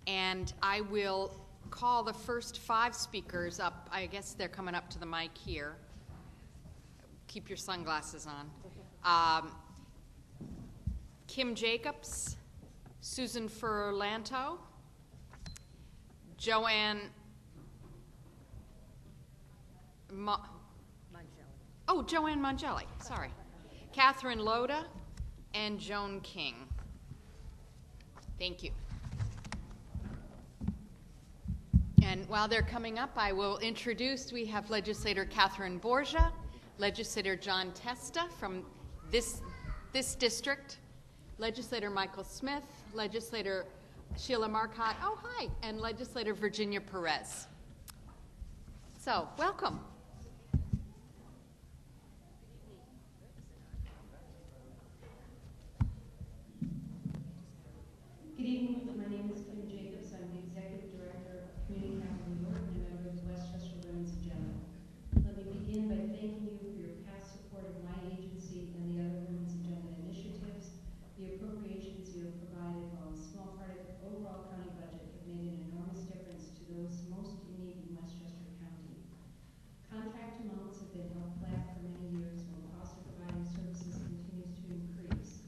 And I will call the first 5 speakers up. I guess they're coming up to the mic here. Keep your sunglasses on. Kim Jacobs, Susan Furlanto, Joanne Joanne Mongelli, sorry. Catherine Loda, and Joan King. Thank you. And while they're coming up, I will introduce, we have Legislator Catherine Borgia, Legislator John Testa from this district, Legislator Michael Smith, Legislator Sheila Marcotte, oh hi, and Legislator Virginia Perez. So, welcome. Good evening, my name is Kim Jacobs. I'm the Executive Director of Community Council New York and a member of the Westchester Women's Agenda. Let me begin by thanking you for your past support of my agency and the other Women's Agenda initiatives. The appropriations you have provided, while a small part of the overall county budget, have made an enormous difference to those most in need in Westchester County. Contract amounts have been held flat for many years while the cost of providing services continues to increase.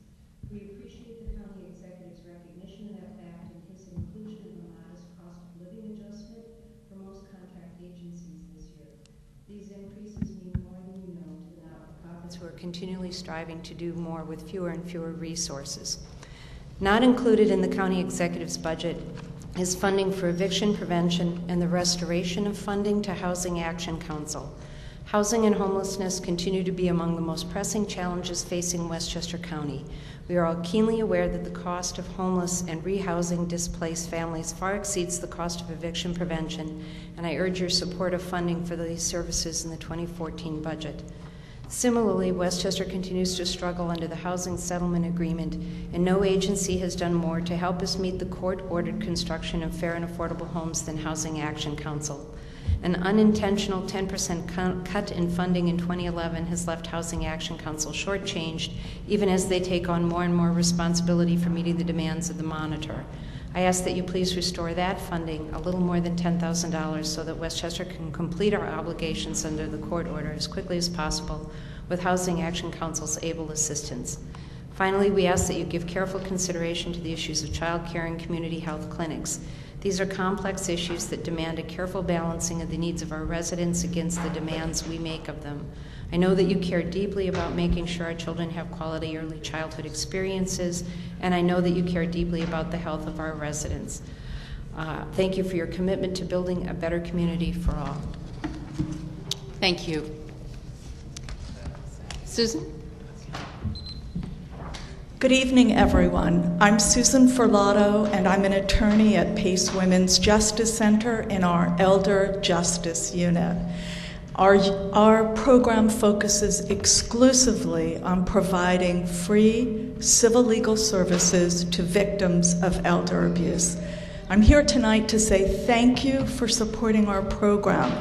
We appreciate the county executive's recognition of that fact and his inclusion of a modest cost of living adjustment for most contract agencies this year. These increases mean more than you know to the not-for-profits who are continually striving to do more with fewer and fewer resources. Not included in the county executive's budget is funding for eviction prevention and the restoration of funding to Housing Action Council. Housing and homelessness continue to be among the most pressing challenges facing Westchester County. We are all keenly aware that the cost of homeless and rehousing displaced families far exceeds the cost of eviction prevention, and I urge your support of funding for these services in the 2014 budget. Similarly, Westchester continues to struggle under the Housing Settlement Agreement, and no agency has done more to help us meet the court-ordered construction of fair and affordable homes than Housing Action Council. An unintentional 10% cut in funding in 2011 has left Housing Action Council shortchanged, even as they take on more and more responsibility for meeting the demands of the monitor. I ask that you please restore that funding, a little more than $10,000, so that Westchester can complete our obligations under the court order as quickly as possible with Housing Action Council's able assistance. Finally, we ask that you give careful consideration to the issues of child care and community health clinics. These are complex issues that demand a careful balancing of the needs of our residents against the demands we make of them. I know that you care deeply about making sure our children have quality early childhood experiences, and I know that you care deeply about the health of our residents. Thank you for your commitment to building a better community for all. Thank you. Susan? Good evening, everyone. I'm Susan Furlato, and I'm an attorney at Pace Women's Justice Center in our Elder Justice Unit. Our program focuses exclusively on providing free civil legal services to victims of elder abuse. I'm here tonight to say thank you for supporting our program.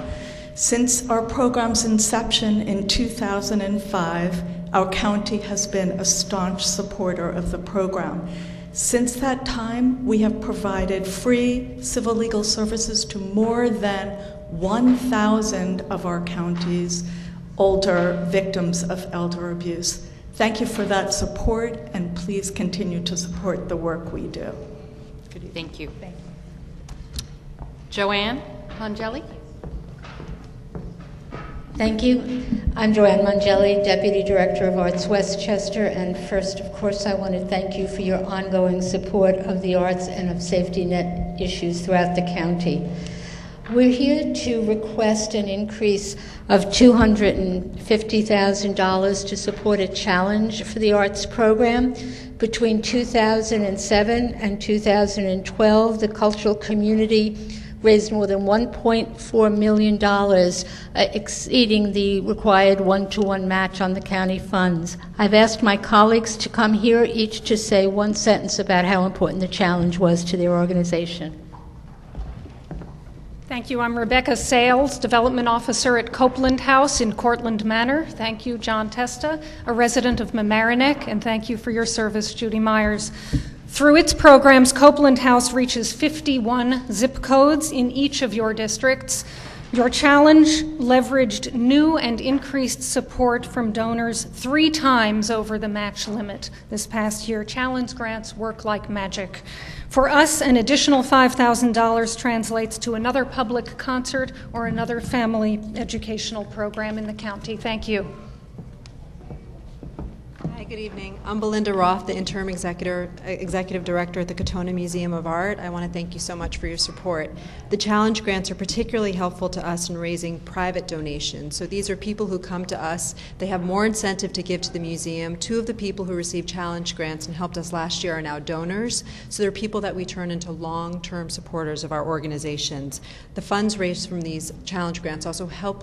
Since our program's inception in 2005, our county has been a staunch supporter of the program. Since that time, we have provided free civil legal services to more than 1,000 of our county's older victims of elder abuse. Thank you for that support, and please continue to support the work we do. Thank you. Joanne Mongelli? Thank you. I'm Joanne Mongelli, Deputy Director of Arts Westchester, and first, of course, I want to thank you for your ongoing support of the arts and of safety net issues throughout the county. We're here to request an increase of $250,000 to support a challenge for the arts program. Between 2007 and 2012, the cultural community raised more than $1.4 million, exceeding the required one-to-one match on the county funds. I've asked my colleagues to come here, each to say one sentence about how important the challenge was to their organization. Thank you. I'm Rebecca Sales, Development Officer at Copeland House in Cortlandt Manor. Thank you, John Testa, a resident of Mamaroneck, and thank you for your service, Judy Myers. Through its programs, Copeland House reaches 51 zip codes in each of your districts. Your challenge leveraged new and increased support from donors 3 times over the match limit this past year. Challenge grants work like magic. For us, an additional $5,000 translates to another public concert or another family educational program in the county. Thank you. Hi, good evening. I'm Belinda Roth, the Interim Executive Director at the Katona Museum of Art. I want to thank you so much for your support. The challenge grants are particularly helpful to us in raising private donations. So these are people who come to us. They have more incentive to give to the museum. 2 of the people who received challenge grants and helped us last year are now donors. So they're people that we turn into long-term supporters of our organizations. The funds raised from these challenge grants also help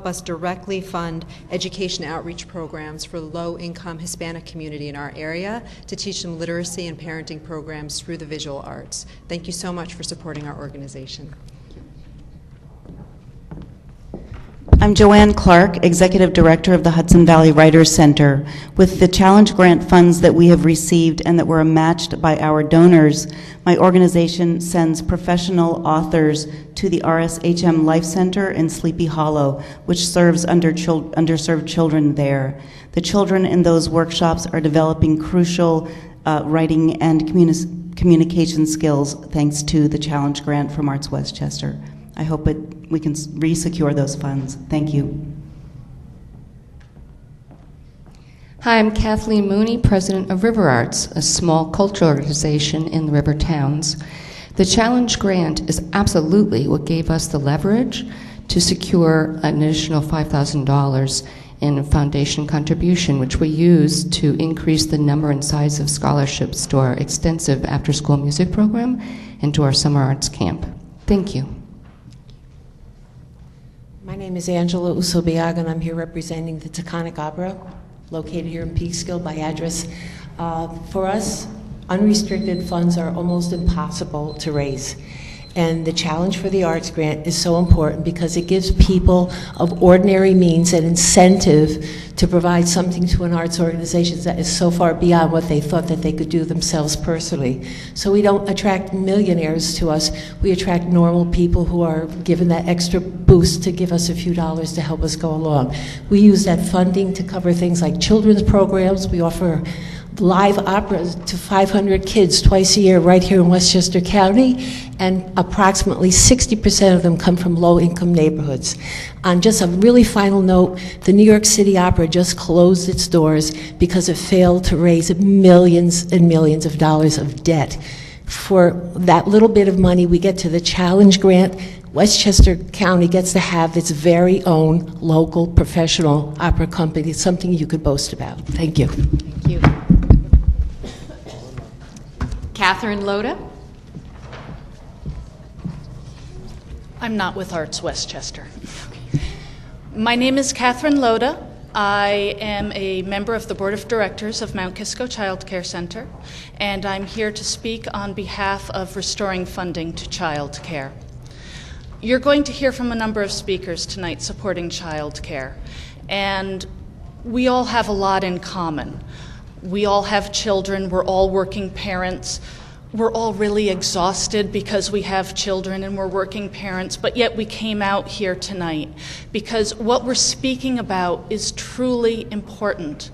us directly fund education outreach programs for low-income Hispanic community in our area to teach them literacy and parenting programs through the visual arts. Thank you so much for supporting our organization. I'm Joanne Clark, Executive Director of the Hudson Valley Writers Center. With the challenge grant funds that we have received and that were matched by our donors, my organization sends professional authors to the RSHM Life Center in Sleepy Hollow, which serves underserved children there. The children in those workshops are developing crucial writing and communication skills thanks to the challenge grant from Arts Westchester. I hope we can re-secure those funds. Thank you. Hi, I'm Kathleen Mooney, President of River Arts, a small cultural organization in the river towns. The challenge grant is absolutely what gave us the leverage to secure an additional $5,000 in foundation contribution, which we used to increase the number and size of scholarships to our extensive after-school music program and to our summer arts camp. Thank you. My name is Angela Usobiaga, and I'm here representing the Taconic Opera, located here in Peekskill by address. For us, unrestricted funds are almost impossible to raise. And the Challenge for the Arts grant is so important because it gives people of ordinary means an incentive to provide something to an arts organization that is so far beyond what they thought that they could do themselves personally. So we don't attract millionaires to us, we attract normal people who are given that extra boost to give us a few dollars to help us go along. We use that funding to cover things like children's programs. We offer live operas to 500 kids twice a year right here in Westchester County, and approximately 60% of them come from low-income neighborhoods. On just a really final note, the New York City Opera just closed its doors because it failed to raise millions and millions of dollars of debt. For that little bit of money we get to the Challenge Grant, Westchester County gets to have its very own local professional opera company. It's something you could boast about. Thank you. Thank you. Catherine Loda. I'm not with Arts Westchester. My name is Catherine Loda. I am a member of the Board of Directors of Mount Kisco Child Care Center, and I'm here to speak on behalf of restoring funding to child care. You're going to hear from a number of speakers tonight supporting child care, and we all have a lot in common. We all have children, we're all working parents, we're all really exhausted because we have children and we're working parents, but yet we came out here tonight because what we're speaking about is truly important.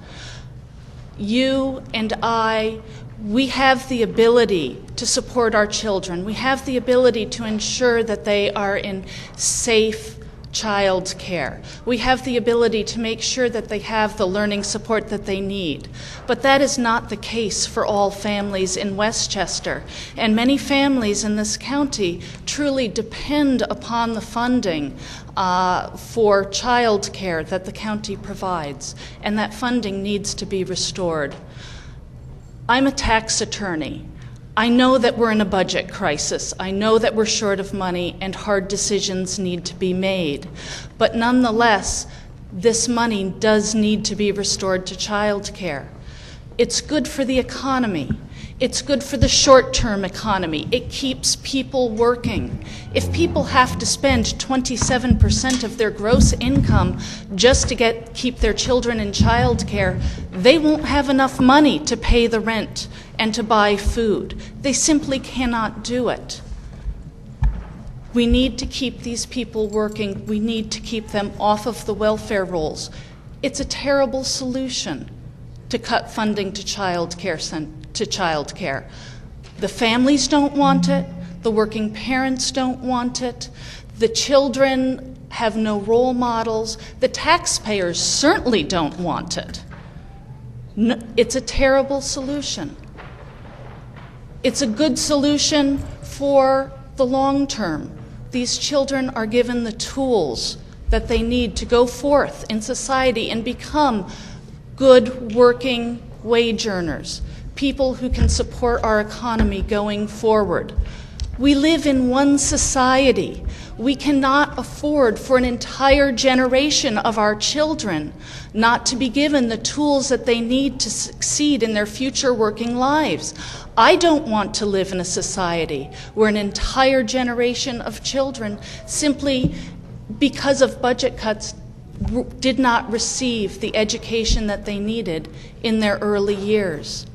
You and I, we have the ability to support our children. We have the ability to ensure that they are in safe child care. We have the ability to make sure that they have the learning support that they need. But that is not the case for all families in Westchester. And many families in this county truly depend upon the funding for child care that the county provides. And that funding needs to be restored. I'm a tax attorney. I know that we're in a budget crisis. I know that we're short of money and hard decisions need to be made. But nonetheless, this money does need to be restored to child care. It's good for the economy. It's good for the short-term economy. It keeps people working. If people have to spend 27% of their gross income just to keep their children in child care, they won't have enough money to pay the rent and to buy food. They simply cannot do it. We need to keep these people working. We need to keep them off of the welfare rolls. It's a terrible solution to cut funding to childcare. The families don't want it. The working parents don't want it. The children have no role models. The taxpayers certainly don't want it. No, it's a terrible solution. It's a good solution for the long term. These children are given the tools that they need to go forth in society and become good working wage earners, people who can support our economy going forward. We live in one society. We cannot afford for an entire generation of our children not to be given the tools that they need to succeed in their future working lives. I don't want to live in a society where an entire generation of children, simply because of budget cuts, did not receive the education that they needed in their early years.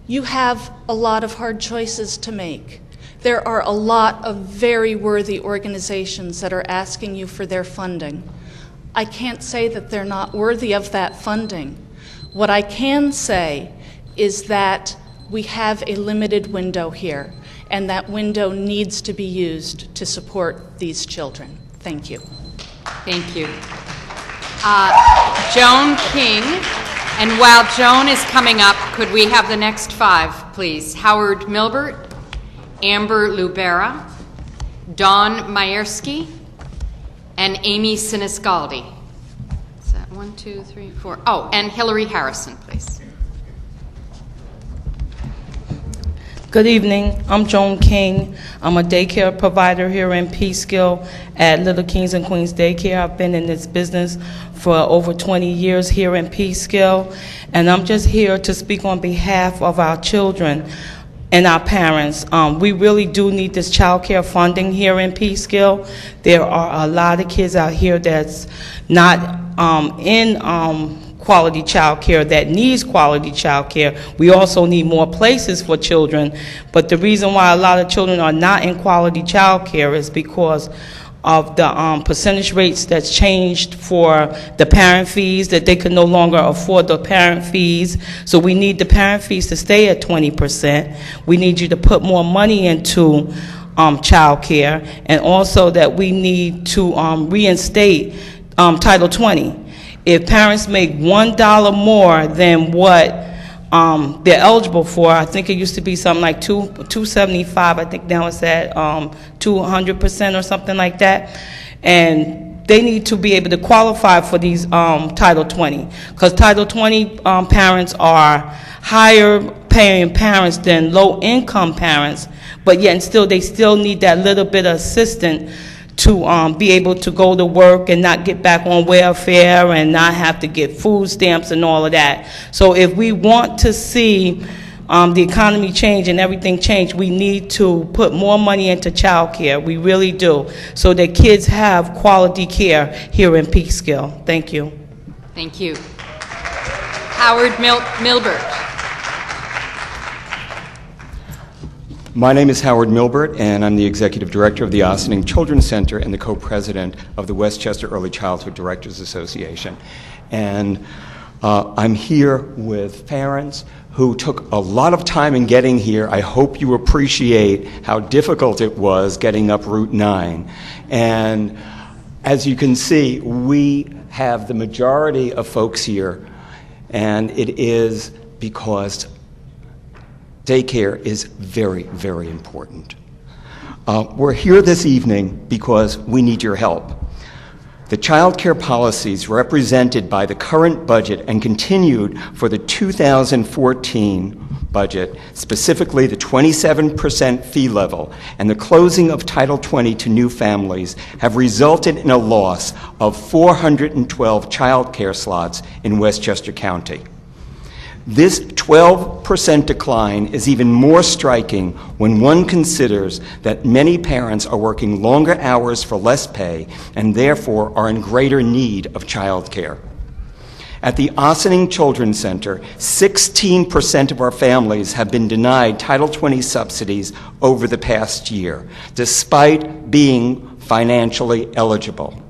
You have a lot of hard choices to make. There are a lot of very worthy organizations that are asking you for their funding. I can't say that they're not worthy of that funding. What I can say is that we have a limited window here, and that window needs to be used to support these children. Thank you. Thank you. Joan King, and while Joan is coming up, could we have the next five, please? Howard Milbert, Amber Lubera, Dawn Mayersky, and Amy Sinisgaldi. Is that 1, 2, 3, 4? Oh, and Hillary Harrison, please. Good evening. I'm Joan King. I'm a daycare provider here in Peekskill at Little Kings and Queens Daycare. I've been in this business for over 20 years here in Peekskill, and I'm just here to speak on behalf of our children and our parents. We really do need this child care funding here in Peekskill. There are a lot of kids out here that's not in quality child care, that needs quality child care. We also need more places for children, but the reason why a lot of children are not in quality child care is because of the percentage rates that's changed for the parent fees, that they can no longer afford the parent fees. So we need the parent fees to stay at 20%. We need you to put more money into child care, and also that we need to reinstate Title 20. If parents make $1 more than what they're eligible for, I think it used to be something like $275. I think now it's at 200% or something like that. And they need to be able to qualify for these Title 20, because Title 20 parents are higher paying parents than low income parents, but yet and still they still need that little bit of assistance to be able to go to work and not get back on welfare and not have to get food stamps and all of that. So if we want to see the economy change and everything change, we need to put more money into child care. We really do, so that kids have quality care here in Peekskill. Thank you. Thank you. Howard Milbert. My name is Howard Milbert, and I'm the Executive Director of the Ossining Children's Center and the Co-President of the Westchester Early Childhood Directors Association. And I'm here with parents who took a lot of time in getting here. I hope you appreciate how difficult it was getting up Route 9. And as you can see, we have the majority of folks here, and it is because daycare is very, very important. We're here this evening because we need your help. The child care policies represented by the current budget and continued for the 2014 budget, specifically the 27% fee level and the closing of Title 20 to new families, have resulted in a loss of 412 child care slots in Westchester County. This 12% decline is even more striking when one considers that many parents are working longer hours for less pay and therefore are in greater need of child care. At the Ossining Children's Center, 16% of our families have been denied Title 20 subsidies over the past year, despite being financially eligible.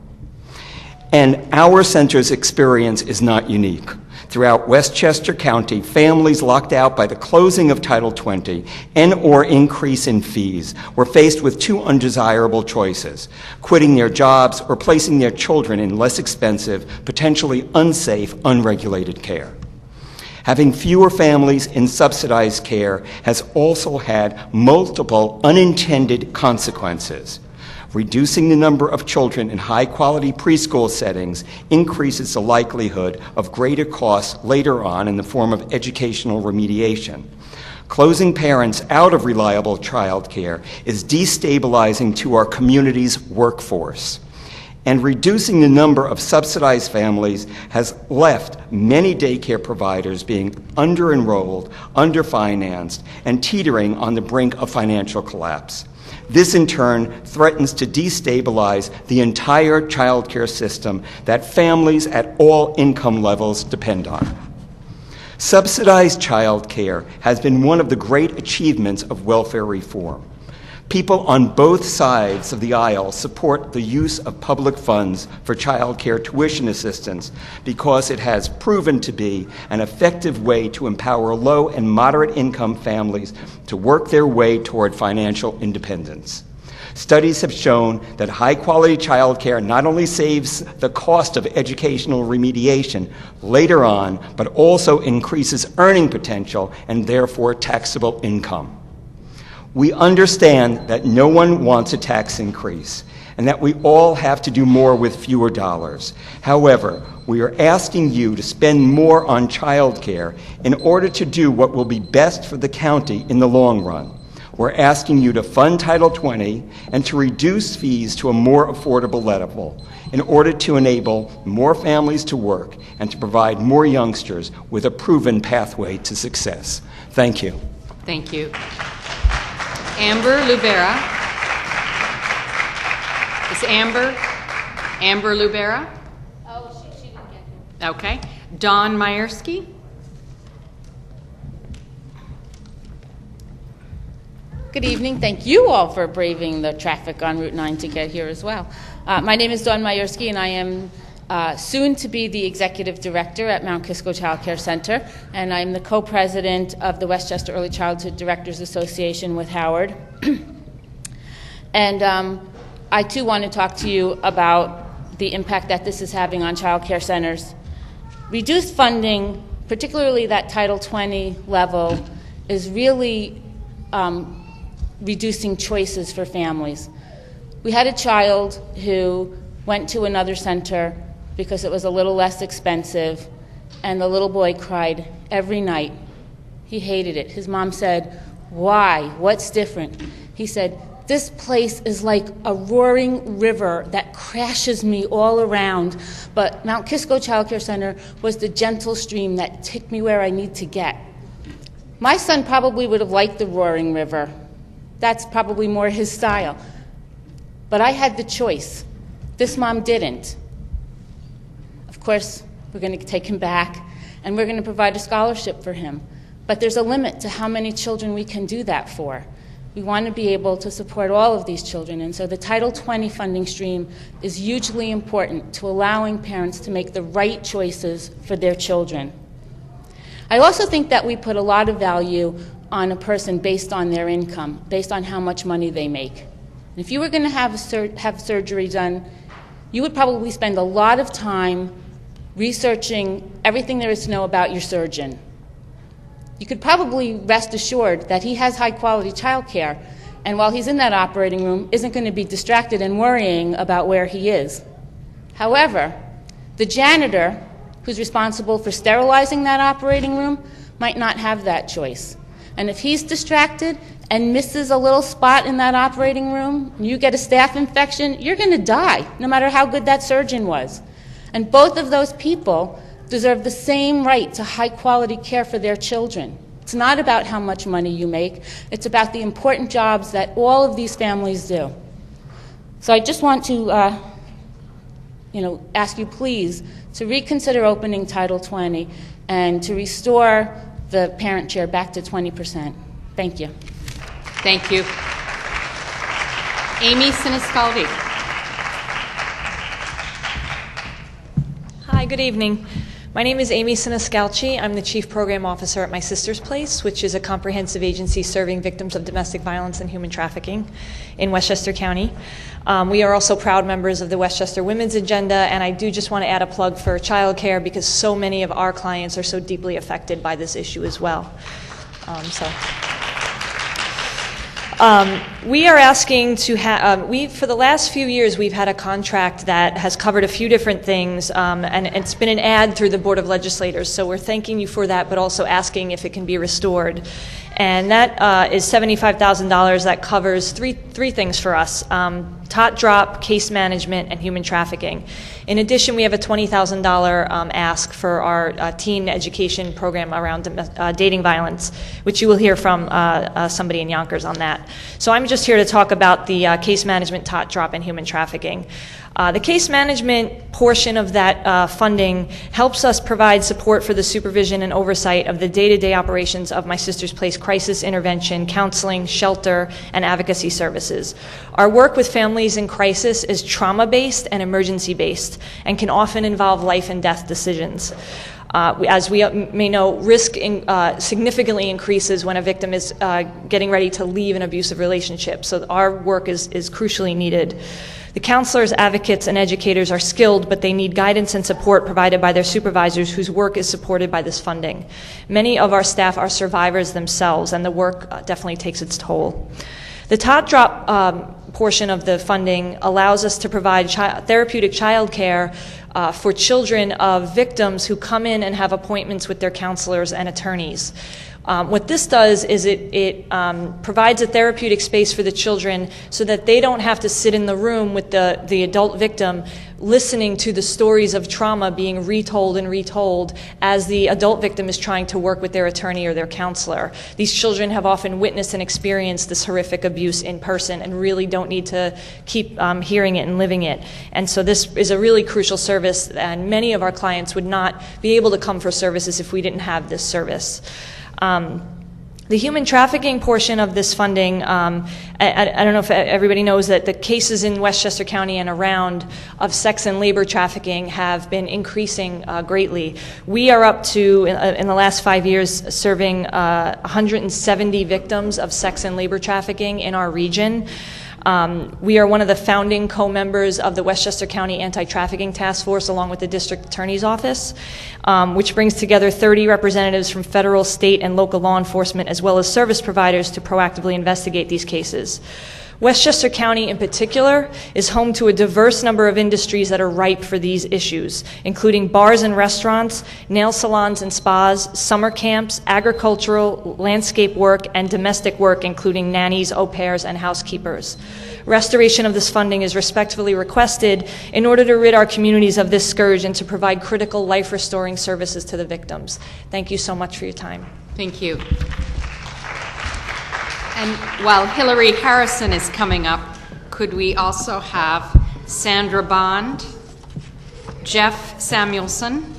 And our center's experience is not unique. Throughout Westchester County, families locked out by the closing of Title 20 and/or increase in fees were faced with two undesirable choices: quitting their jobs or placing their children in less expensive, potentially unsafe, unregulated care. Having fewer families in subsidized care has also had multiple unintended consequences. Reducing the number of children in high-quality preschool settings increases the likelihood of greater costs later on in the form of educational remediation. Closing parents out of reliable child care is destabilizing to our community's workforce. And reducing the number of subsidized families has left many daycare providers being under-enrolled, under-financed, and teetering on the brink of financial collapse. This, in turn, threatens to destabilize the entire child care system that families at all income levels depend on. Subsidized child care has been one of the great achievements of welfare reform. People on both sides of the aisle support the use of public funds for child care tuition assistance because it has proven to be an effective way to empower low and moderate income families to work their way toward financial independence. Studies have shown that high-quality child care not only saves the cost of educational remediation later on, but also increases earning potential and therefore taxable income. We understand that no one wants a tax increase and that we all have to do more with fewer dollars. However, we are asking you to spend more on child care in order to do what will be best for the county in the long run. We're asking you to fund Title 20 and to reduce fees to a more affordable level in order to enable more families to work and to provide more youngsters with a proven pathway to success. Thank you. Thank you. Amber Lubera. Is Amber Lubera? Oh, she didn't get it. Okay. Dawn Myersky. Good evening. Thank you all for braving the traffic on Route 9 to get here as well. My name is Dawn Myersky, and I am soon to be the executive director at Mount Kisco Child Care Center, and I'm the co-president of the Westchester Early Childhood Directors Association with Howard. And I too want to talk to you about the impact that this is having on child care centers. Reduced funding, particularly that Title 20 level, is really reducing choices for families. We had a child who went to another center because it was a little less expensive, and the little boy cried every night. He hated it. His mom said, "Why? What's different?" He said, "This place is like a roaring river that crashes me all around, but Mount Kisco Child Care Center was the gentle stream that took me where I need to get." My son probably would have liked the roaring river. That's probably more his style. But I had the choice. This mom didn't. Of course, we're going to take him back, and we're going to provide a scholarship for him. But there's a limit to how many children we can do that for. We want to be able to support all of these children, and so the Title 20 funding stream is hugely important to allowing parents to make the right choices for their children. I also think that we put a lot of value on a person based on their income, based on how much money they make. And if you were going to have surgery done, you would probably spend a lot of time researching everything there is to know about your surgeon. You could probably rest assured that he has high-quality child care, and while he's in that operating room, isn't going to be distracted and worrying about where he is. However, the janitor who's responsible for sterilizing that operating room might not have that choice. And if he's distracted and misses a little spot in that operating room, and you get a staph infection, you're going to die, no matter how good that surgeon was. And both of those people deserve the same right to high-quality care for their children. It's not about how much money you make. It's about the important jobs that all of these families do. So I just want to ask you please to reconsider opening Title 20 and to restore the parent share back to 20%. Thank you. Thank you. Amy Siniscaldi. Hi, good evening. My name is Amy Siniscalchi. I'm the Chief Program Officer at My Sister's Place, which is a comprehensive agency serving victims of domestic violence and human trafficking in Westchester County. We are also proud members of the Westchester Women's Agenda, and I do just want to add a plug for childcare because so many of our clients are so deeply affected by this issue as well. We are asking to have, for the last few years, we've had a contract that has covered a few different things, and it's been an ad through the Board of Legislators, so we're thanking you for that, but also asking if it can be restored. And that is $75,000 that covers three things for us: tot drop, case management, and human trafficking. In addition, we have a $20,000 ask for our teen education program around dating violence, which you will hear from somebody in Yonkers on that. So I'm just here to talk about the case management, tot drop, and human trafficking. The case management portion of that funding helps us provide support for the supervision and oversight of the day-to-day operations of My Sister's Place crisis intervention, counseling, shelter, and advocacy services. Our work with families in crisis is trauma-based and emergency-based and can often involve life and death decisions. As we may know, risk significantly increases when a victim is getting ready to leave an abusive relationship, so our work is crucially needed. The counselors, advocates, and educators are skilled, but they need guidance and support provided by their supervisors whose work is supported by this funding. Many of our staff are survivors themselves, and the work definitely takes its toll. The tot drop portion of the funding allows us to provide therapeutic child care for children of victims who come in and have appointments with their counselors and attorneys. What this does is it provides a therapeutic space for the children so that they don't have to sit in the room with the adult victim listening to the stories of trauma being retold and retold as the adult victim is trying to work with their attorney or their counselor. These children have often witnessed and experienced this horrific abuse in person and really don't need to keep hearing it and living it. And so this is a really crucial service, and many of our clients would not be able to come for services if we didn't have this service. The human trafficking portion of this funding, I don't know if everybody knows that the cases in Westchester County and around of sex and labor trafficking have been increasing greatly. We are up to, in the last 5 years, serving 170 victims of sex and labor trafficking in our region. We are one of the founding co-members of the Westchester County Anti-Trafficking Task Force along with the District Attorney's Office, which brings together 30 representatives from federal, state, and local law enforcement as well as service providers to proactively investigate these cases. Westchester County in particular is home to a diverse number of industries that are ripe for these issues, including bars and restaurants, nail salons and spas, summer camps, agricultural, landscape work, and domestic work, including nannies, au pairs, and housekeepers. Restoration of this funding is respectfully requested in order to rid our communities of this scourge and to provide critical life-restoring services to the victims. Thank you so much for your time. Thank you. And while Hillary Harrison is coming up, could we also have Sandra Bond, Jeff Samuelson,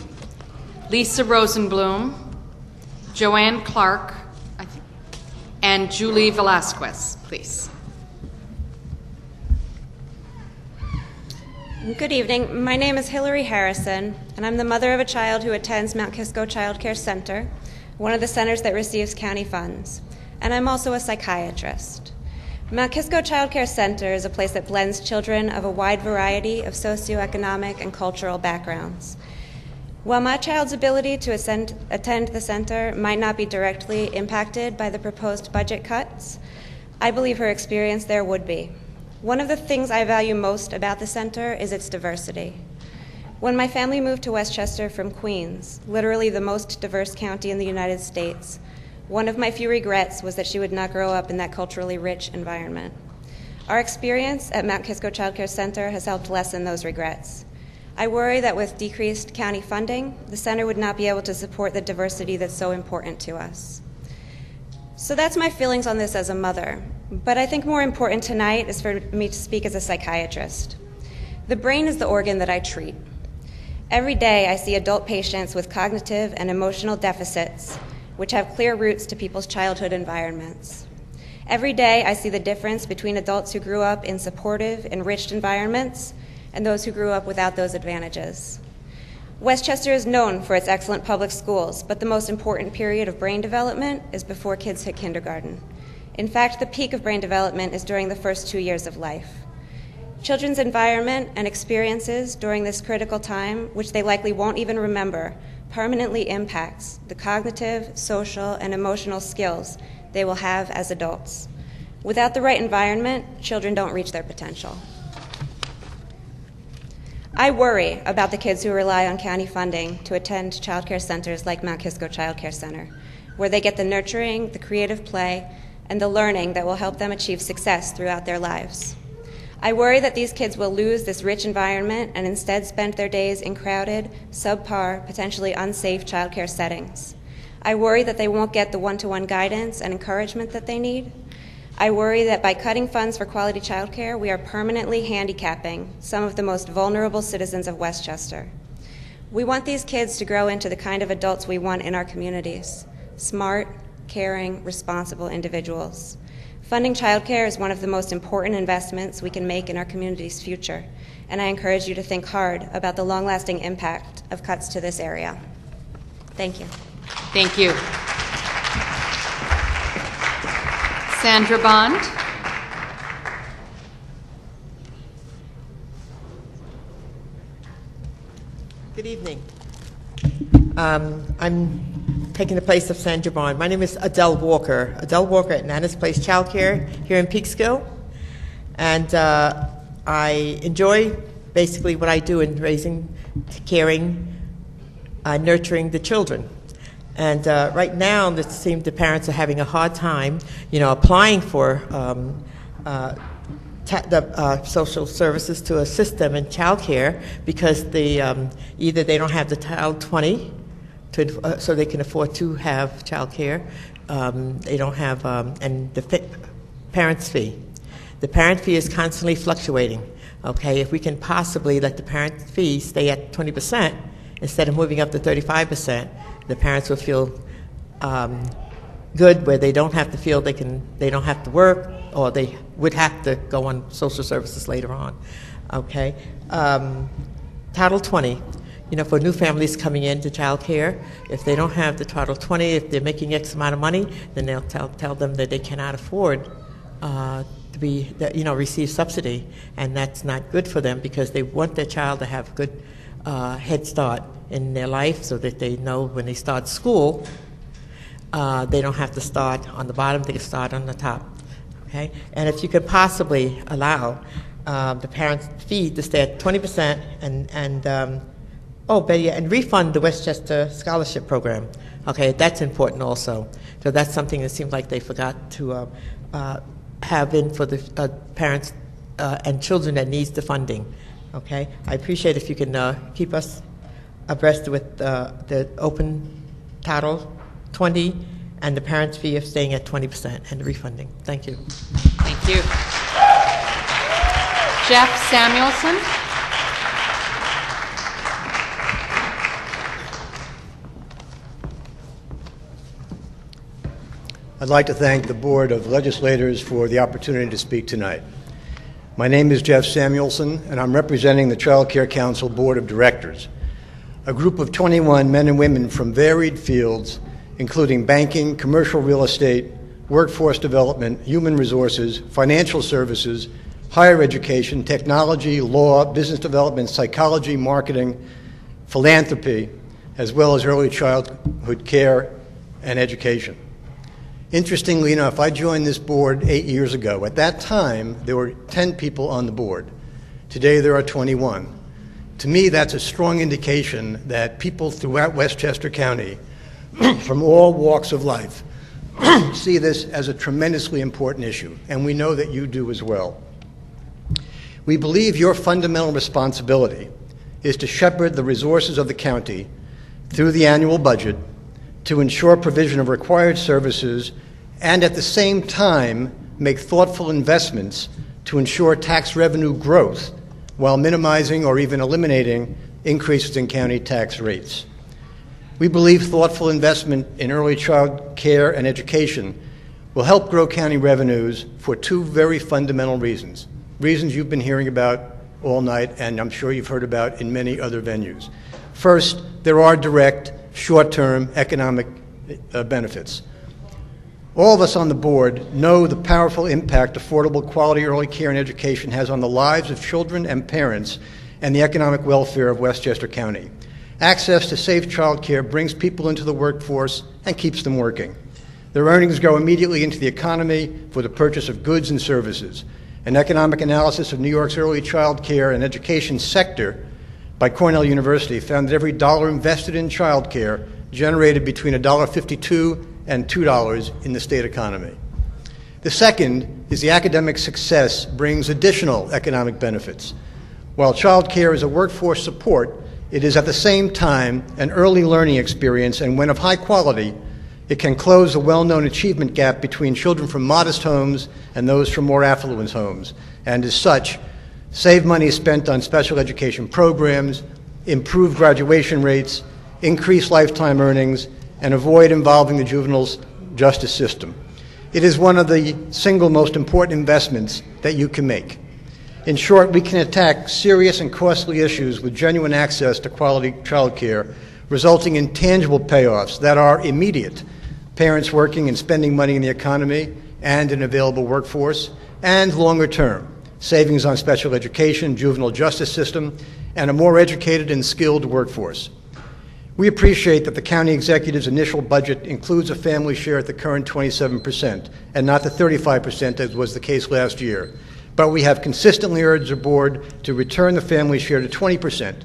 Lisa Rosenblum, Joanne Clark, and Julie Velasquez, please. Good evening. My name is Hillary Harrison, and I'm the mother of a child who attends Mount Kisco Child Care Center, one of the centers that receives county funds. And I'm also a psychiatrist. Mount Kisco Child Care Center is a place that blends children of a wide variety of socioeconomic and cultural backgrounds. While my child's ability to attend the center might not be directly impacted by the proposed budget cuts, I believe her experience there would be. One of the things I value most about the center is its diversity. When my family moved to Westchester from Queens, literally the most diverse county in the United States, one of my few regrets was that she would not grow up in that culturally rich environment. Our experience at Mount Kisco Child Care Center has helped lessen those regrets. I worry that with decreased county funding, the center would not be able to support the diversity that's so important to us. So that's my feelings on this as a mother, but I think more important tonight is for me to speak as a psychiatrist. The brain is the organ that I treat. Every day I see adult patients with cognitive and emotional deficits, which have clear roots to people's childhood environments. Every day I see the difference between adults who grew up in supportive, enriched environments and those who grew up without those advantages. Westchester is known for its excellent public schools, but the most important period of brain development is before kids hit kindergarten. In fact, the peak of brain development is during the first 2 years of life. Children's environment and experiences during this critical time, which they likely won't even remember, permanently impacts the cognitive, social, and emotional skills they will have as adults. Without the right environment, children don't reach their potential. I worry about the kids who rely on county funding to attend child care centers like Mount Kisco Child Care Center, where they get the nurturing, the creative play, and the learning that will help them achieve success throughout their lives. I worry that these kids will lose this rich environment and instead spend their days in crowded, subpar, potentially unsafe child care settings. I worry that they won't get the one-to-one guidance and encouragement that they need. I worry that by cutting funds for quality childcare, we are permanently handicapping some of the most vulnerable citizens of Westchester. We want these kids to grow into the kind of adults we want in our communities: smart, caring, responsible individuals. Funding childcare is one of the most important investments we can make in our community's future, and I encourage you to think hard about the long-lasting impact of cuts to this area. Thank you. Thank you. Sandra Bond. Good evening. I'm taking the place of Sandra Bond. My name is Adele Walker. Adele Walker at Nana's Place Child Care here in Peekskill. And I enjoy basically what I do in raising, caring, nurturing the children. And right now, it seems the parents are having a hard time, applying for social services to assist them in child care because either they don't have the Title 20 so they can afford to have child care. They don't have, and the parents' fee. The parent fee is constantly fluctuating. Okay, if we can possibly let the parent fee stay at 20% instead of moving up to 35%, the parents will feel good, where they don't have to feel they don't have to work, or they would have to go on social services later on. Okay, Title 20. For new families coming into child care, if they don't have the Title 20, if they're making X amount of money, then they'll tell them that they cannot afford to receive subsidy, and that's not good for them because they want their child to have a good head start in their life so that they know when they start school, they don't have to start on the bottom, they can start on the top. Okay? And if you could possibly allow the parents' fee to stay at 20% and refund the Westchester Scholarship Program. Okay, that's important also. So that's something that seems like they forgot to have in for the parents and children that needs the funding. Okay, I appreciate if you can keep us abreast with the open Title 20 and the parents' fee of staying at 20% and the refunding. Thank you. Thank you. Jeff Samuelson. I'd like to thank the Board of Legislators for the opportunity to speak tonight. My name is Jeff Samuelson, and I'm representing the Child Care Council Board of Directors, a group of 21 men and women from varied fields, including banking, commercial real estate, workforce development, human resources, financial services, higher education, technology, law, business development, psychology, marketing, philanthropy, as well as early childhood care and education. Interestingly enough, I joined this board 8 years ago. At that time, there were 10 people on the board. Today, there are 21. To me, that's a strong indication that people throughout Westchester County, from all walks of life, see this as a tremendously important issue, and we know that you do as well. We believe your fundamental responsibility is to shepherd the resources of the county through the annual budget to ensure provision of required services and at the same time make thoughtful investments to ensure tax revenue growth while minimizing or even eliminating increases in county tax rates. We believe thoughtful investment in early child care and education will help grow county revenues for two very fundamental reasons you've been hearing about all night and I'm sure you've heard about in many other venues. First, there are direct, short-term economic benefits. All of us on the board know the powerful impact affordable quality early care and education has on the lives of children and parents and the economic welfare of Westchester County. Access to safe child care brings people into the workforce and keeps them working. Their earnings go immediately into the economy for the purchase of goods and services. An economic analysis of New York's early child care and education sector by Cornell University found that every dollar invested in child care generated between $1.52 and $2 in the state economy. The second is the academic success brings additional economic benefits. While child care is a workforce support, it is at the same time an early learning experience, and when of high quality, it can close the well-known achievement gap between children from modest homes and those from more affluent homes, and as such, save money spent on special education programs, improve graduation rates, increase lifetime earnings, and avoid involving the juvenile justice system. It is one of the single most important investments that you can make. In short, we can attack serious and costly issues with genuine access to quality child care, resulting in tangible payoffs that are immediate. Parents working and spending money in the economy and an available workforce, and longer term, savings on special education, juvenile justice system, and a more educated and skilled workforce. We appreciate that the county executive's initial budget includes a family share at the current 27% and not the 35% as was the case last year. But we have consistently urged the board to return the family share to 20%.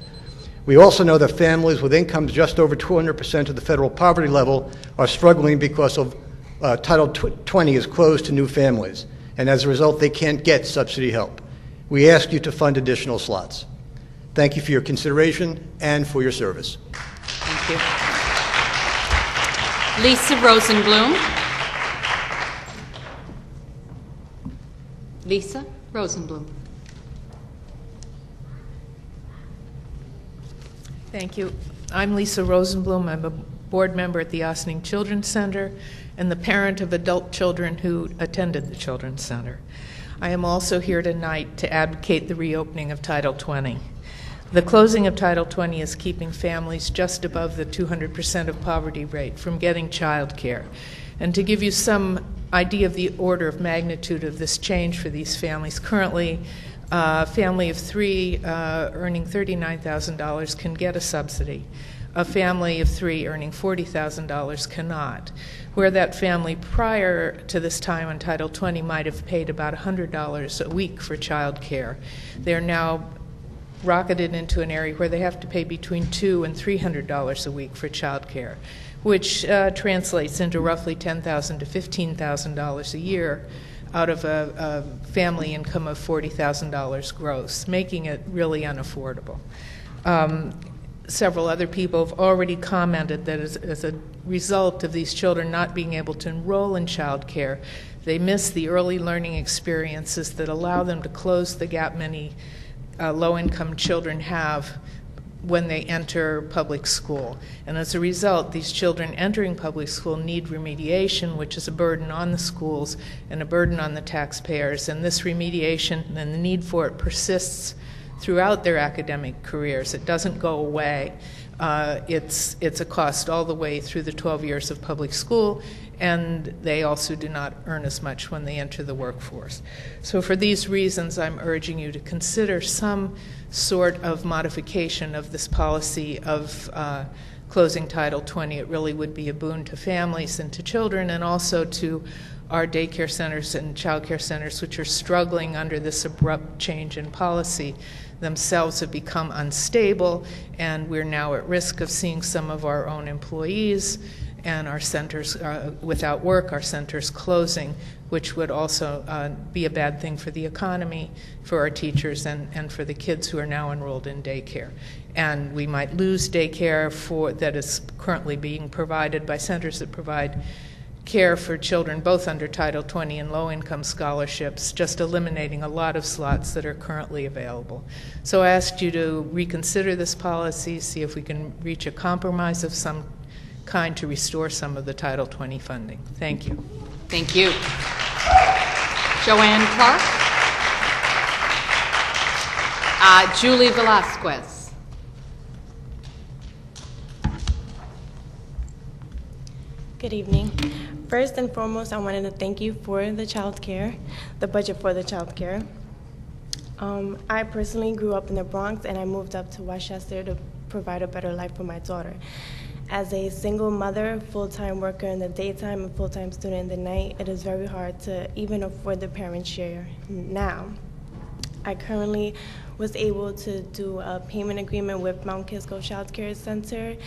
We also know that families with incomes just over 200% of the federal poverty level are struggling because of Title 20 is closed to new families, and as a result, they can't get subsidy help. We ask you to fund additional slots. Thank you for your consideration and for your service. Thank you. Lisa Rosenblum. Lisa Rosenblum. Thank you. I'm Lisa Rosenblum. I'm a board member at the Ossining Children's Center and the parent of adult children who attended the Children's Center. I am also here tonight to advocate the reopening of Title 20. The closing of Title 20 is keeping families just above the 200% of poverty rate from getting child care. And to give you some idea of the order of magnitude of this change for these families, currently a family of three earning $39,000 can get a subsidy. A family of three earning $40,000 cannot. Where that family prior to this time on Title 20 might have paid about $100 a week for child care, they're now rocketed into an area where they have to pay between $200 and $300 a week for child care, which translates into roughly $10,000 to $15,000 a year out of a family income of $40,000 gross, making it really unaffordable. Several other people have already commented that as a result of these children not being able to enroll in child care, they miss the early learning experiences that allow them to close the gap many low-income children have when they enter public school. And as a result, these children entering public school need remediation, which is a burden on the schools and a burden on the taxpayers. And this remediation and the need for it persists throughout their academic careers. It doesn't go away. It's a cost all the way through the 12 years of public school, and they also do not earn as much when they enter the workforce. So for these reasons, I'm urging you to consider some sort of modification of this policy of closing Title 20. It really would be a boon to families and to children, and also to our daycare centers and child care centers, which are struggling under this abrupt change in policy. Themselves have become unstable, and we're now at risk of seeing some of our own employees and our centers without work, our centers closing, which would also be a bad thing for the economy, for our teachers, and for the kids who are now enrolled in daycare. And we might lose daycare that is currently being provided by centers that provide care for children both under Title 20 and low-income scholarships, just eliminating a lot of slots that are currently available. So I asked you to reconsider this policy, see if we can reach a compromise of some kind to restore some of the Title 20 funding. Thank you. Thank you. Joanne Clark. Julie Velasquez. Good evening. First and foremost, I wanted to thank you for the child care, the budget for the child care. I personally grew up in the Bronx and I moved up to Westchester to provide a better life for my daughter. As a single mother, full-time worker in the daytime and full-time student in the night, it is very hard to even afford the parent share now. I currently was able to do a payment agreement with Mount Kisco Child Care Center,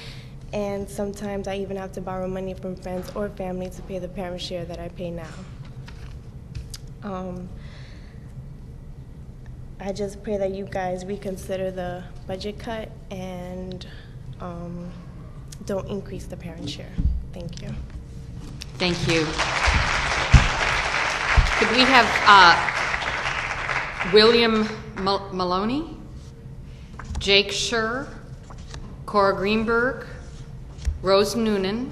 and sometimes I even have to borrow money from friends or family to pay the parent share that I pay now. I just pray that you guys reconsider the budget cut and don't increase the parent share. Thank you. Thank you. Could we have William Maloney, Jake Scher, Cora Greenberg, Rose Noonan,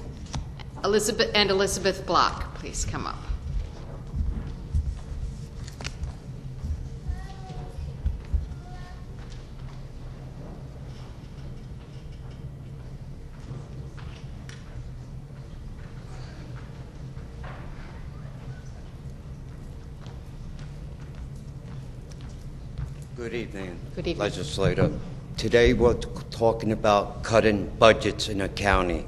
Elizabeth Block, please come up. Good evening, Good evening. Legislator. Today we're talking about cutting budgets in the county.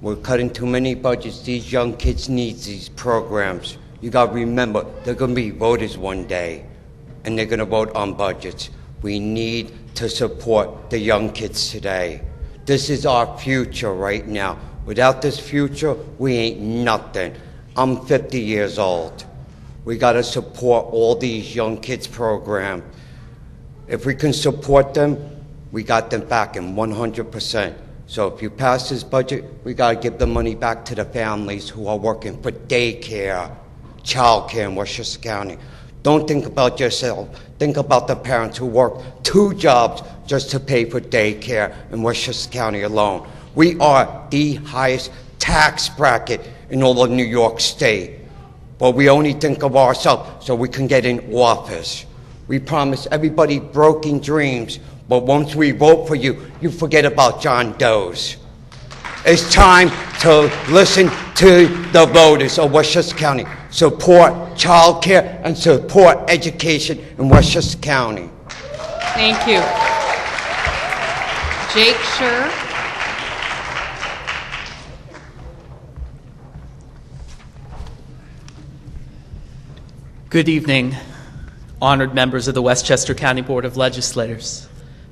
We're cutting too many budgets. These young kids need these programs. You got to remember, they're going to be voters one day, and they're going to vote on budgets. We need to support the young kids today. This is our future right now. Without this future, we ain't nothing. I'm 50 years old. We got to support all these young kids' programs. If we can support them, we got them back in 100%. So if you pass this budget, we got to give the money back to the families who are working for daycare, child care in Westchester County. Don't think about yourself. Think about the parents who work 2 jobs just to pay for daycare in Westchester County alone. We are the highest tax bracket in all of New York State. But we only think of ourselves so we can get in office. We promise everybody broken dreams, but once we vote for you, you forget about John Doe's. It's time to listen to the voters of Westchester County. Support child care and support education in Westchester County. Thank you. Jake Scher. Good evening, honored members of the Westchester County Board of Legislators.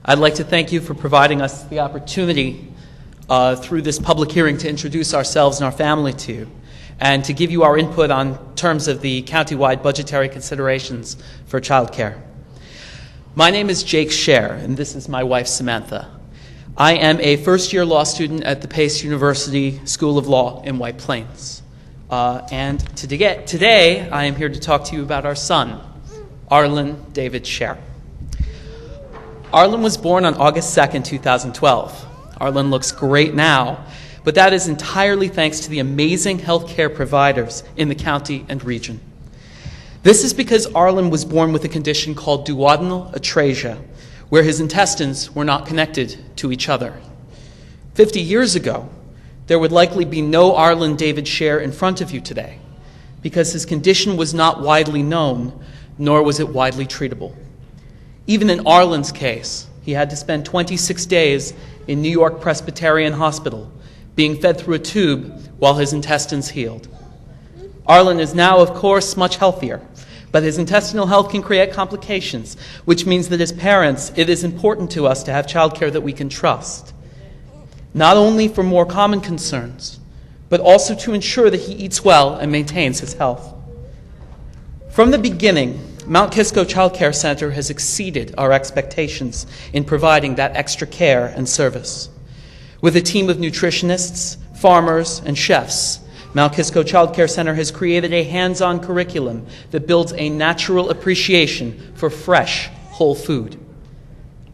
I'd like to thank you for providing us the opportunity through this public hearing to introduce ourselves and our family to you and to give you our input on terms of the countywide budgetary considerations for child care. My name is Jake Scher, and this is my wife, Samantha. I am a first-year law student at the Pace University School of Law in White Plains. And today, I am here to talk to you about our son, Arlen David Scher. Arlen was born on August 2nd, 2012. Arlen looks great now, but that is entirely thanks to the amazing healthcare providers in the county and region. This is because Arlen was born with a condition called duodenal atresia, where his intestines were not connected to each other. 50 years ago, there would likely be no Arlen David Scher in front of you today, because his condition was not widely known, nor was it widely treatable. Even in Arlen's case, he had to spend 26 days in New York Presbyterian Hospital, being fed through a tube while his intestines healed. Arlen is now, of course, much healthier, but his intestinal health can create complications, which means that as parents, it is important to us to have child care that we can trust, not only for more common concerns, but also to ensure that he eats well and maintains his health. From the beginning, Mount Kisco Child Care Center has exceeded our expectations in providing that extra care and service. With a team of nutritionists, farmers, and chefs, Mount Kisco Child Care Center has created a hands-on curriculum that builds a natural appreciation for fresh, whole food.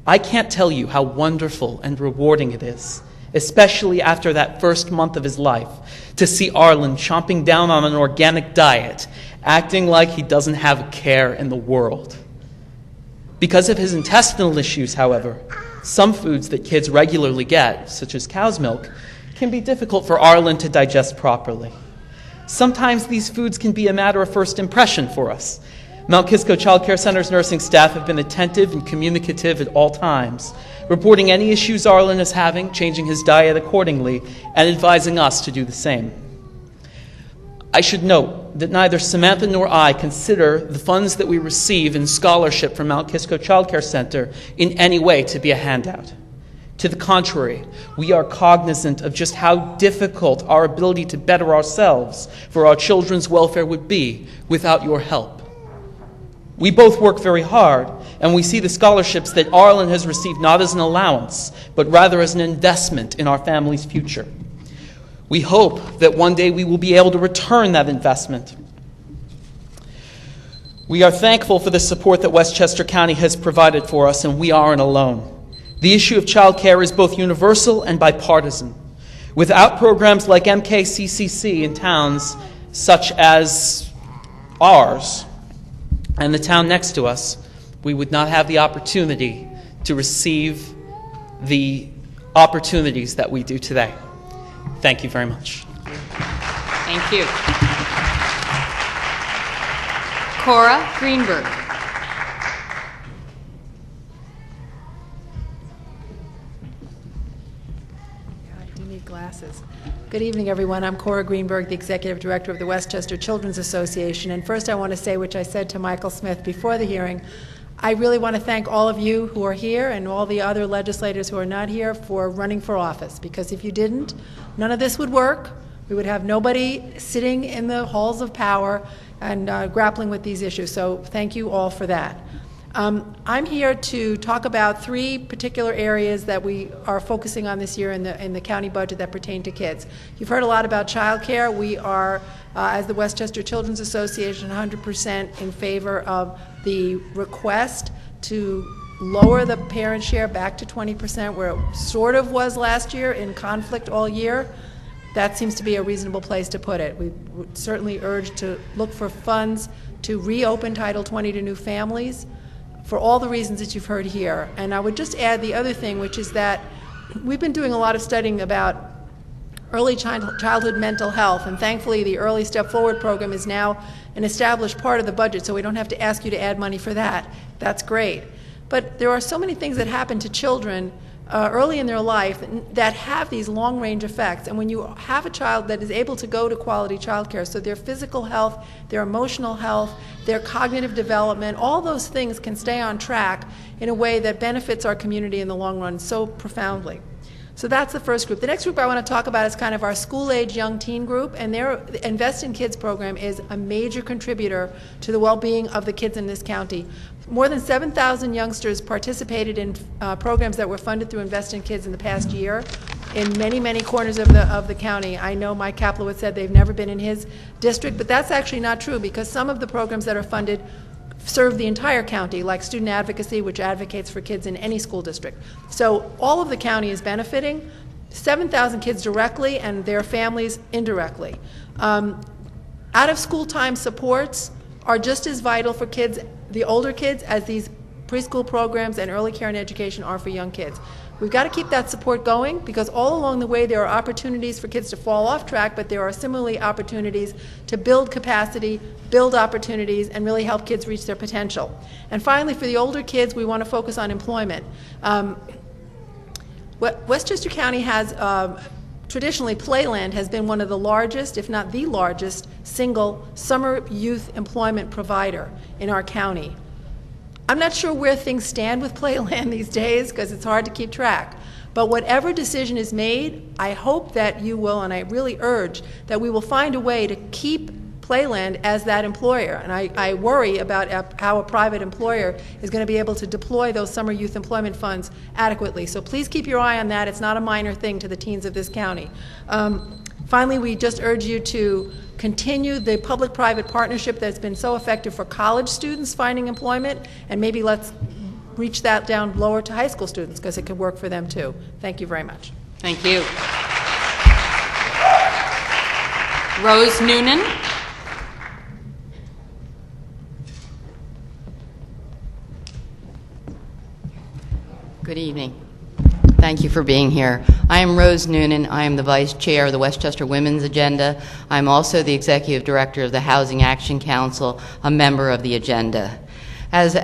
I can't tell you how wonderful and rewarding it is, especially after that first month of his life, to see Arlen chomping down on an organic diet, acting like he doesn't have a care in the world. Because of his intestinal issues, however, some foods that kids regularly get, such as cow's milk, can be difficult for Arlen to digest properly. Sometimes these foods can be a matter of first impression for us. Mount Kisco Child Care Center's nursing staff have been attentive and communicative at all times, reporting any issues Arlen is having, changing his diet accordingly, and advising us to do the same. I should note that neither Samantha nor I consider the funds that we receive in scholarship from Mount Kisco Child Care Center in any way to be a handout. To the contrary, we are cognizant of just how difficult our ability to better ourselves for our children's welfare would be without your help. We both work very hard, and we see the scholarships that Arlen has received not as an allowance, but rather as an investment in our family's future. We hope that one day we will be able to return that investment. We are thankful for the support that Westchester County has provided for us, and we aren't alone. The issue of child care is both universal and bipartisan. Without programs like MKCCC in towns such as ours and the town next to us, we would not have the opportunity to receive the opportunities that we do today. Thank you very much. Thank you. Cora Greenberg. Glasses. Good evening, everyone. I'm Cora Greenberg, the Executive Director of the Westchester Children's Association. And first I want to say, which I said to Michael Smith before the hearing, I really want to thank all of you who are here and all the other legislators who are not here for running for office, because if you didn't, none of this would work. We would have nobody sitting in the halls of power and grappling with these issues. So thank you all for that. I'm here to talk about three particular areas that we are focusing on this year in the county budget that pertain to kids. You've heard a lot about child care. We are, as the Westchester Children's Association, 100% in favor of the request to lower the parent share back to 20%, where it sort of was last year, in conflict all year. That seems to be a reasonable place to put it. We would certainly urge to look for funds to reopen Title 20 to new families, for all the reasons that you've heard here. And I would just add the other thing, which is that we've been doing a lot of studying about early childhood mental health, and thankfully the Early Step Forward program is now an established part of the budget, so we don't have to ask you to add money for that. That's great. But there are so many things that happen to children early in their life that have these long-range effects. And when you have a child that is able to go to quality child care, so their physical health, their emotional health, their cognitive development, all those things can stay on track in a way that benefits our community in the long run so profoundly. So that's the first group. The next group I want to talk about is kind of our school-age young teen group, and their Invest in Kids program is a major contributor to the well-being of the kids in this county. More than 7,000 youngsters participated in programs that were funded through Invest in Kids in the past year in many, many corners of the county. I know Mike Kaplowitz said they've never been in his district, but that's actually not true, because some of the programs that are funded serve the entire county, like student advocacy, which advocates for kids in any school district. So all of the county is benefiting, 7,000 kids directly and their families indirectly. Out-of-school time supports are just as vital for kids, the older kids, as these preschool programs and early care and education are for young kids. We've got to keep that support going, because all along the way there are opportunities for kids to fall off track, but there are similarly opportunities to build capacity, build opportunities, and really help kids reach their potential. And finally, for the older kids, we want to focus on employment. Westchester County has, traditionally, Playland has been one of the largest, if not the largest, single summer youth employment provider in our county. I'm not sure where things stand with Playland these days, because it's hard to keep track. But whatever decision is made, I hope that you will, and I really urge that we will find a way to keep Playland as that employer. And I worry about how a private employer is going to be able to deploy those summer youth employment funds adequately. So please keep your eye on that. It's not a minor thing to the teens of this county. Finally, we just urge you to continue the public-private partnership that's been so effective for college students finding employment, and maybe let's reach that down lower to high school students because it could work for them too. Thank you very much. Thank you. Rose Noonan. Good evening. Thank you for being here. I am Rose Noonan. I am the Vice Chair of the Westchester Women's Agenda. I'm also the Executive Director of the Housing Action Council, a member of the Agenda. As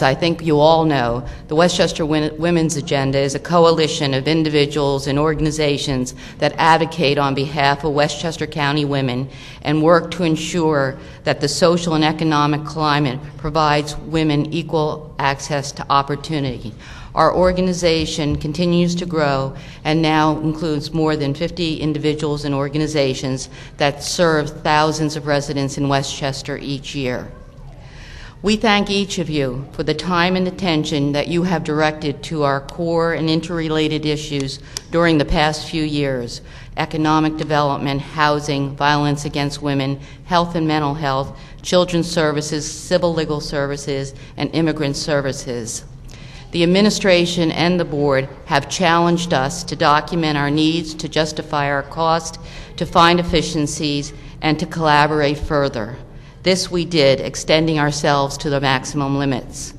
I think you all know, the Westchester Women's Agenda is a coalition of individuals and organizations that advocate on behalf of Westchester County women and work to ensure that the social and economic climate provides women equal access to opportunity. Our organization continues to grow and now includes more than 50 individuals and organizations that serve thousands of residents in Westchester each year. We thank each of you for the time and attention that you have directed to our core and interrelated issues during the past few years: economic development, housing, violence against women, health and mental health, children's services, civil legal services, and immigrant services. The administration and the board have challenged us to document our needs, to justify our cost, to find efficiencies, and to collaborate further. This we did, extending ourselves to the maximum limits.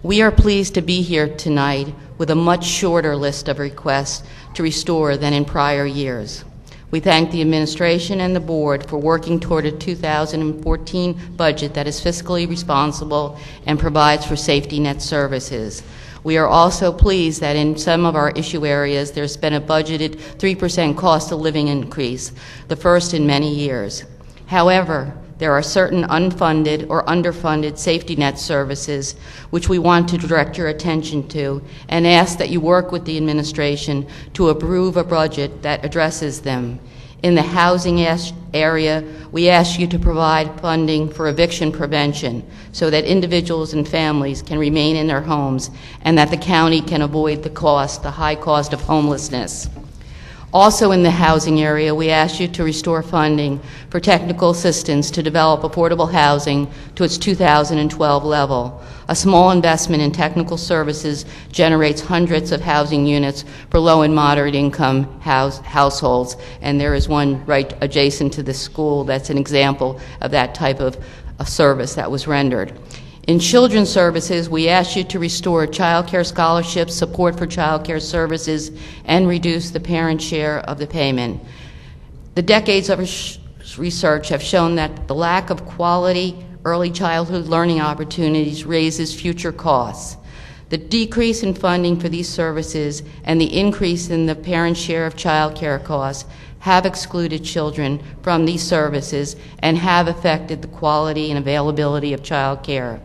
We are pleased to be here tonight with a much shorter list of requests to restore than in prior years. We thank the administration and the board for working toward a 2014 budget that is fiscally responsible and provides for safety net services. We are also pleased that in some of our issue areas there's been a budgeted 3% cost of living increase, the first in many years. However, there are certain unfunded or underfunded safety net services which we want to direct your attention to and ask that you work with the administration to approve a budget that addresses them. In the housing area, we ask you to provide funding for eviction prevention so that individuals and families can remain in their homes and that the county can avoid the high cost of homelessness. Also in the housing area, we ask you to restore funding for technical assistance to develop affordable housing to its 2012 level. A small investment in technical services generates hundreds of housing units for low and moderate income households, and there is one right adjacent to the school that's an example of that type of a service that was rendered. In children's services, we ask you to restore child care scholarships, support for child care services, and reduce the parent share of the payment. The decades of research have shown that the lack of quality early childhood learning opportunities raises future costs. The decrease in funding for these services and the increase in the parent share of child care costs have excluded children from these services and have affected the quality and availability of child care.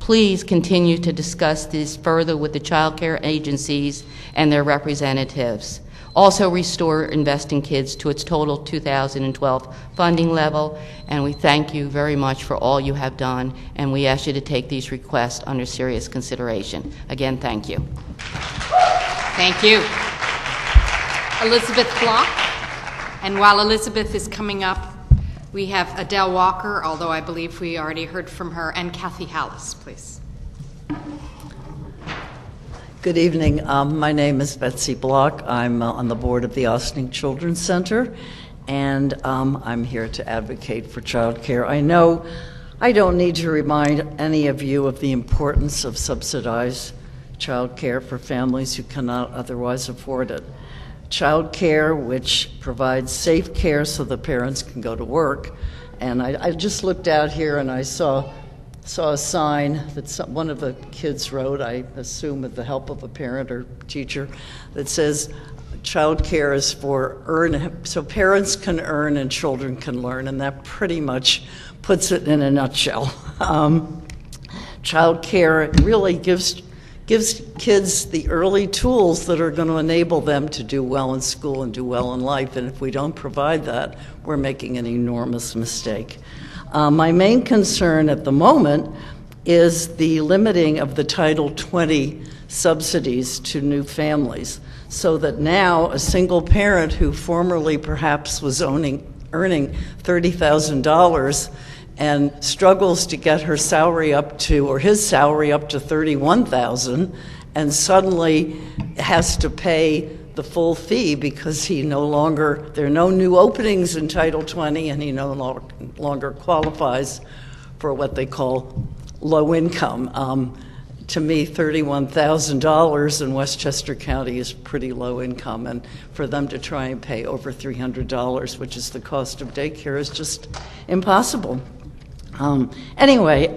Please continue to discuss this further with the child care agencies and their representatives. Also restore Invest in Kids to its total 2012 funding level, and we thank you very much for all you have done, and we ask you to take these requests under serious consideration. Again, thank you. Thank you. Elizabeth Block. And while Elizabeth is coming up, we have Adele Walker, although I believe we already heard from her, and Kathy Hallis, please. Good evening. My name is Betsy Block. I'm on the board of the Ossining Children's Center, and I'm here to advocate for child care. I know I don't need to remind any of you of the importance of subsidized child care for families who cannot otherwise afford it. Child care, which provides safe care so the parents can go to work. And I just looked out here and I saw a sign that one of the kids wrote, I assume with the help of a parent or teacher, that says child care is so parents can earn and children can learn, and that pretty much puts it in a nutshell. Child care really gives kids the early tools that are going to enable them to do well in school and do well in life, and if we don't provide that, we're making an enormous mistake. My main concern at the moment is the limiting of the Title 20 subsidies to new families, so that now a single parent who formerly perhaps was earning $30,000 and struggles to get her salary up to, or his salary up to $31,000, and suddenly has to pay the full fee because there are no new openings in Title 20, and he no longer qualifies for what they call low income. To me, $31,000 in Westchester County is pretty low income, and for them to try and pay over $300, which is the cost of daycare, is just impossible. Anyway,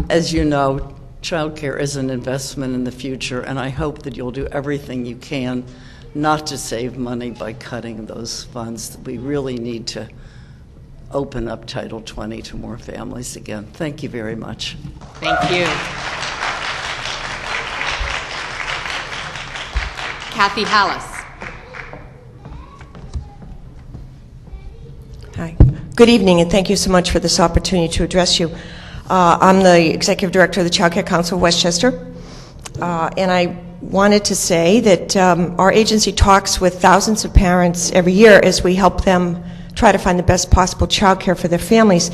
as you know, childcare is an investment in the future, and I hope that you'll do everything you can not to save money by cutting those funds. We really need to open up Title 20 to more families again. Thank you very much. Thank you. Kathy Hallis. Hi. Good evening, and thank you so much for this opportunity to address you. I'm the Executive Director of the Child Care Council of Westchester, and I wanted to say that our agency talks with thousands of parents every year as we help them try to find the best possible child care for their families.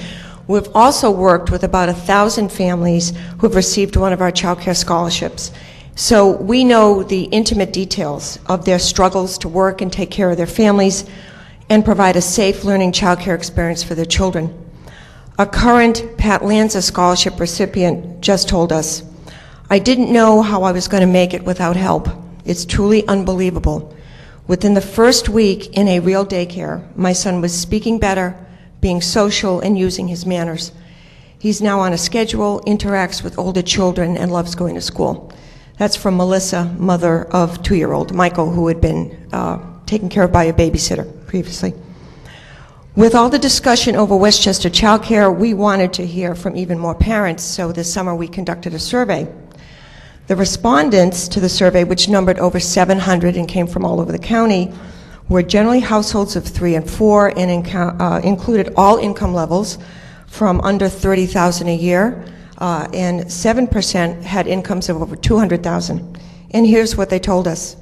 We've also worked with about 1,000 families who have received one of our child care scholarships. So we know the intimate details of their struggles to work and take care of their families and provide a safe learning child care experience for their children. A current Pat Lanza scholarship recipient just told us, "I didn't know how I was going to make it without help. It's truly unbelievable. Within the first week in a real daycare, my son was speaking better, being social, and using his manners. He's now on a schedule, interacts with older children, and loves going to school." That's from Melissa, mother of 2-year-old Michael, who had been taken care of by a babysitter previously. With all the discussion over Westchester child care, we wanted to hear from even more parents, so this summer we conducted a survey. The respondents to the survey, which numbered over 700 and came from all over the county, were generally households of 3 and 4 and included all income levels from under $30,000 a year, and 7% had incomes of over $200,000. And here's what they told us.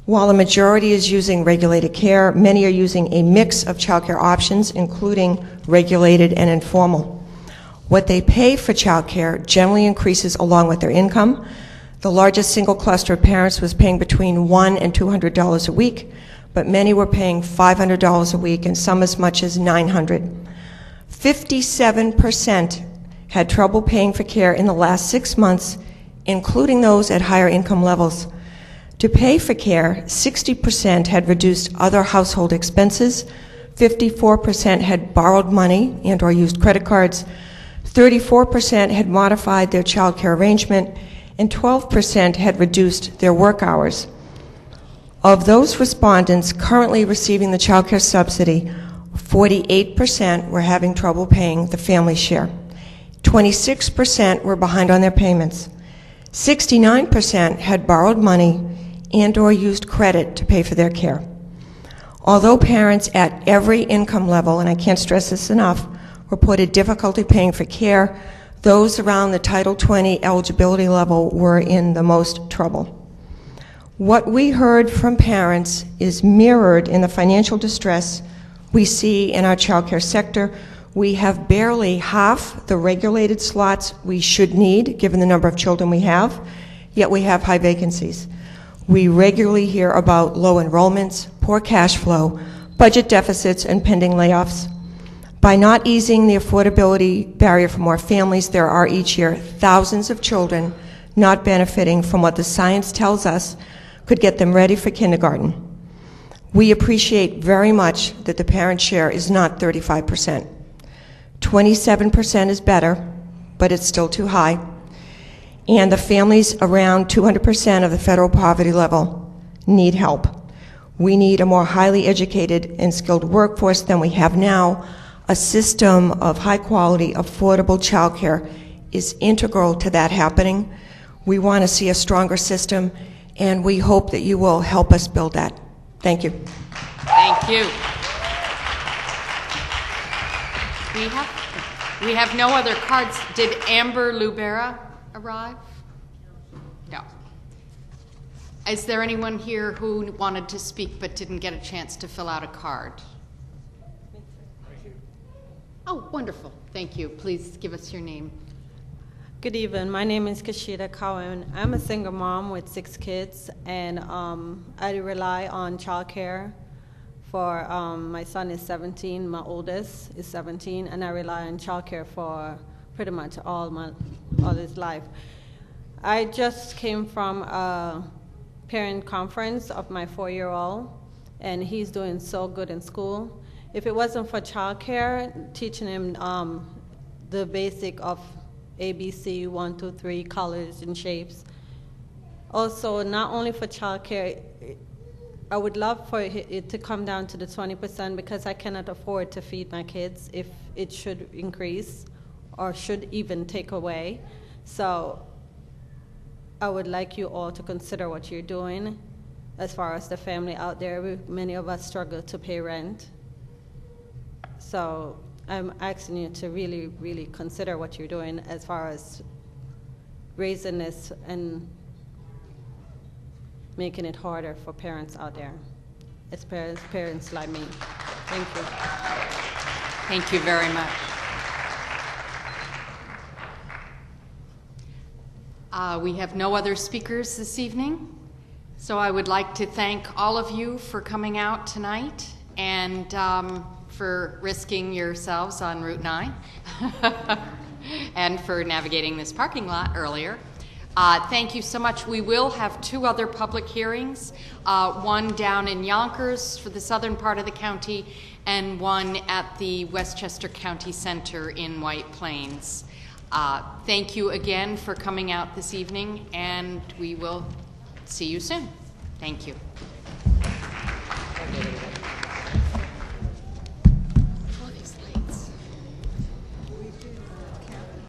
While a majority is using regulated care, many are using a mix of child care options, including regulated and informal. What they pay for child care generally increases along with their income. The largest single cluster of parents was paying between $100 and $200 a week, but many were paying $500 a week and some as much as $900. 57% had trouble paying for care in the last 6 months, including those at higher income levels. To pay for care, 60% had reduced other household expenses, 54% had borrowed money and or used credit cards, 34% had modified their child care arrangement, and 12% had reduced their work hours. Of those respondents currently receiving the child care subsidy, 48% were having trouble paying the family share. 26% were behind on their payments. 69% had borrowed money and or used credit to pay for their care. Although parents at every income level, and I can't stress this enough, reported difficulty paying for care, those around the Title 20 eligibility level were in the most trouble. What we heard from parents is mirrored in the financial distress we see in our child care sector. We have barely half the regulated slots we should need, given the number of children we have, yet we have high vacancies. We regularly hear about low enrollments, poor cash flow, budget deficits, and pending layoffs. By not easing the affordability barrier for more families, there are each year thousands of children not benefiting from what the science tells us could get them ready for kindergarten. We appreciate very much that the parent share is not 35%. 27% is better, but it's still too high. And the families around 200% of the federal poverty level need help. We need a more highly educated and skilled workforce than we have now. A system of high quality, affordable childcare is integral to that happening. We want to see a stronger system, and we hope that you will help us build that. Thank you. Thank you. We have We have no other cards. Did Amber Lubera arrive? No. Is there anyone here who wanted to speak but didn't get a chance to fill out a card? Oh, wonderful. Thank you. Please give us your name. Good evening. My name is Kashida Cohen. I'm a single mom with 6 kids, and I rely on childcare for my son is 17, my oldest is 17, and I rely on childcare for pretty much all his life. I just came from a parent conference of my 4-year-old, and he's doing so good in school. If it wasn't for childcare, teaching him the basic of ABC, 1, 2, 3, colors and shapes. Also, not only for childcare, I would love for it to come down to the 20% because I cannot afford to feed my kids if it should increase or should even take away. So I would like you all to consider what you're doing as far as the family out there. Many of us struggle to pay rent. So I'm asking you to really, really consider what you're doing as far as raising this and making it harder for parents out there, as parents like me. Thank you. Thank you very much. We have no other speakers this evening, so I would like to thank all of you for coming out tonight and for risking yourselves on Route 9 and for navigating this parking lot earlier. Thank you so much. We will have 2 other public hearings, one down in Yonkers for the southern part of the county and one at the Westchester County Center in White Plains. Thank you again for coming out this evening, and we will see you soon. Thank you.